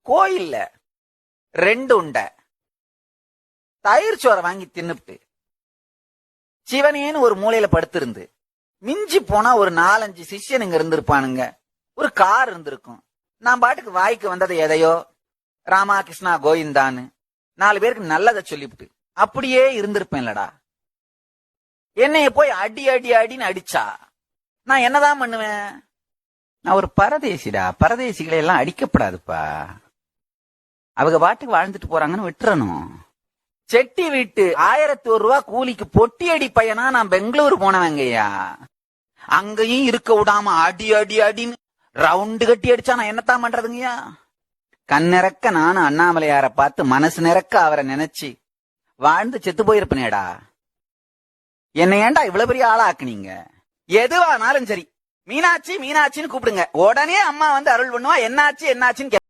கோயில்ல 2 உண்டை தயிர் சோறை வாங்கி தின்னுப்ட்டு சிவனேன்னு ஒரு மூலையில படுத்திருந்து மிஞ்சி போனா ஒரு 4-5 சிஷ்யனுங்க இருந்திருப்பானுங்க. ஒரு கார் இருந்திருக்கும். நான் பாட்டுக்கு வாய்க்கு வந்ததை எதையோ ராமா கிருஷ்ணா கோவிந்தான்னு 4 பேருக்கு நல்லதை சொல்லிவிட்டு அப்படியே இருந்திருப்பேன்லடா. என்னைய போய் அடி அடி அடின்னு அடிச்சா நான் என்னதான் பண்ணுவேன்? நான் ஒரு பரதேசிடா. பரதேசிகளை எல்லாம் அடிக்கப்படாதுப்பா. அவங்க பாட்டுக்கு வாழ்ந்துட்டு போறாங்கன்னு விட்டுறணும். செட்டி வீட்டு 1001 ரூபா கூலிக்கு பொட்டி அடி பையனா நான் பெங்களூர் போனவங்கய்யா. அங்கேயும் இருக்க விடாம அடி அடி அடின்னு ரவுண்டு கட்டி அடிச்சா நான் என்னத்தான் பண்றதுங்கய்யா? கண்ணிறக்க நானும் அண்ணாமலையார பார்த்து மனசு நிறக்க அவரை நினைச்சு வாழ்ந்து செத்து போயிருப்பனேடா. என்ன ஏன்டா இவ்வளவு பெரிய ஆளா ஆக்குனீங்க? எதுவானாலும் சரி மீனாட்சி மீனாட்சின்னு கூப்பிடுங்க, உடனே அம்மா வந்து அருள் பண்ணுவா. என்னாச்சு என்னாச்சுன்னு